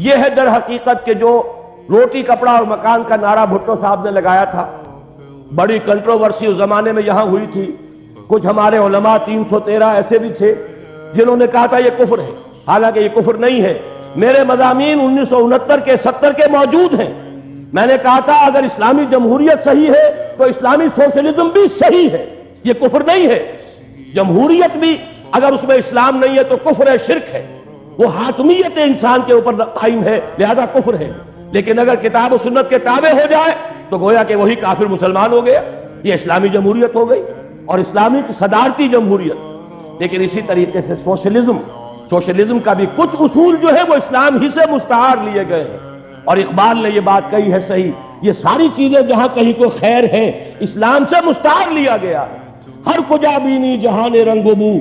یہ ہے در حقیقت کہ جو روٹی کپڑا اور مکان کا نعرہ بھٹو صاحب نے لگایا تھا، بڑی کنٹروورسی اس زمانے میں یہاں ہوئی تھی۔ کچھ ہمارے علماء 313 ایسے بھی تھے جنہوں نے کہا تھا یہ کفر ہے، حالانکہ یہ کفر نہیں ہے۔ میرے مضامین 1969 کے 70 کے موجود ہیں۔ میں نے کہا تھا اگر اسلامی جمہوریت صحیح ہے تو اسلامی سوشلزم بھی صحیح ہے، یہ کفر نہیں ہے۔ جمہوریت بھی اگر اس میں اسلام نہیں ہے تو کفر ہے، شرک ہے، وہ حاکمیت انسان کے اوپر قائم ہے، لہذا کفر ہے۔ لیکن اگر کتاب و سنت کے تابع ہو جائے تو گویا کہ وہی کافر مسلمان ہو گیا، یہ اسلامی جمہوریت ہو گئی اور اسلامی کی صدارتی جمہوریت۔ لیکن اسی طریقے سے سوشلزم کا بھی کچھ اصول جو ہے وہ اسلام ہی سے مستعار لیے گئے ہیں، اور اقبال نے یہ بات کہی ہے صحیح، یہ ساری چیزیں جہاں کہیں کوئی خیر ہے اسلام سے مستعار لیا گیا ہے۔ ہر کجا بینی جہان رنگ و بو،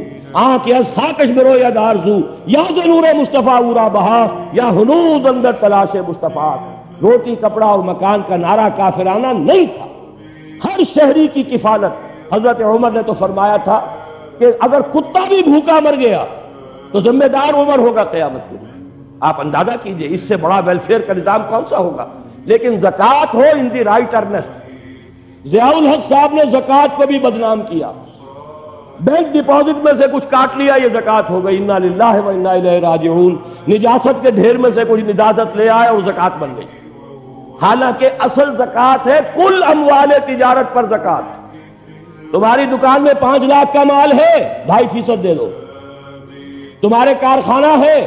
آنکھ از خاکش برو یا دارزو، یا ز نور مصطفیٰ اورا بہا، یا ہنوز اندر تلاش مصطفیٰ۔ روٹی کپڑا اور مکان کا نعرہ کافرانہ نہیں تھا، ہر شہری کی کفالت۔ حضرت عمر نے تو فرمایا تھا کہ اگر کتا بھی بھوکا مر گیا تو ذمہ دار عمر ہوگا قیامت کے دن۔ آپ اندازہ کیجئے اس سے بڑا ویلفیئر کا نظام کون سا ہوگا۔ لیکن زکوٰۃ ہو ان دی رائٹ ارنسٹ۔ ضیاء الحق صاحب نے زکوٰۃ کو بھی بدنام کیا، بینک ڈپازٹ میں سے کچھ کاٹ لیا، یہ زکوٰۃ ہو گئی، انا للہ و انا الیہ راجعون۔ نجاست کے ڈھیر میں سے کچھ نجاست لے آئے اور زکوٰۃ بن گئی، حالانکہ اصل زکوٰۃ ہے کل اموال تجارت پر زکوٰۃ۔ تمہاری دکان میں 5 لاکھ کا مال ہے، 2.5% دے دو۔ تمہارے کارخانہ ہے،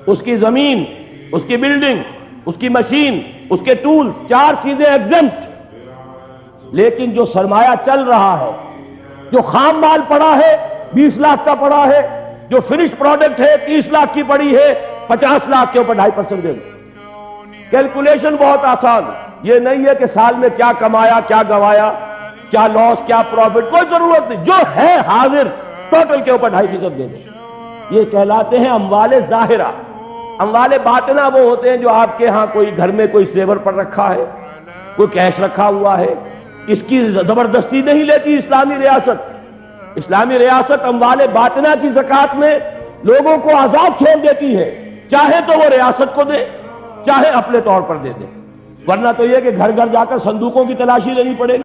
اس کی زمین، اس کی بلڈنگ، اس کی مشین، اس کے ٹول، 4 چیزیں ایگزمپٹ۔ لیکن جو سرمایہ چل رہا ہے، جو خام مال پڑا ہے 20 لاکھ کا پڑا ہے، جو فنشڈ پروڈکٹ ہے 30 لاکھ کی پڑی ہے، 50 لاکھ کے اوپر 2.5% دے دو۔ کیلکولیشن بہت آسان، یہ نہیں ہے کہ سال میں کیا کمایا، کیا گوایا، کیا لاس، کیا پروفٹ، کوئی ضرورت نہیں، جو ہے حاضر ٹوٹل کے اوپر 2.5% دے دو۔ یہ کہلاتے ہیں اموال ظاہرہ۔ اموال باطنہ وہ ہوتے ہیں جو آپ کے ہاں کوئی گھر میں کوئی سلیور پر رکھا ہے، کوئی کیش رکھا ہوا ہے، اس کی زبردستی نہیں لیتی اسلامی ریاست۔ اسلامی ریاست اموال باطنہ کی زکوٰۃ میں لوگوں کو آزاد چھوڑ دیتی ہے، چاہے تو وہ ریاست کو دے، چاہے اپنے طور پر دے دے، ورنہ تو یہ کہ گھر گھر جا کر صندوقوں کی تلاشی لینی پڑے گی۔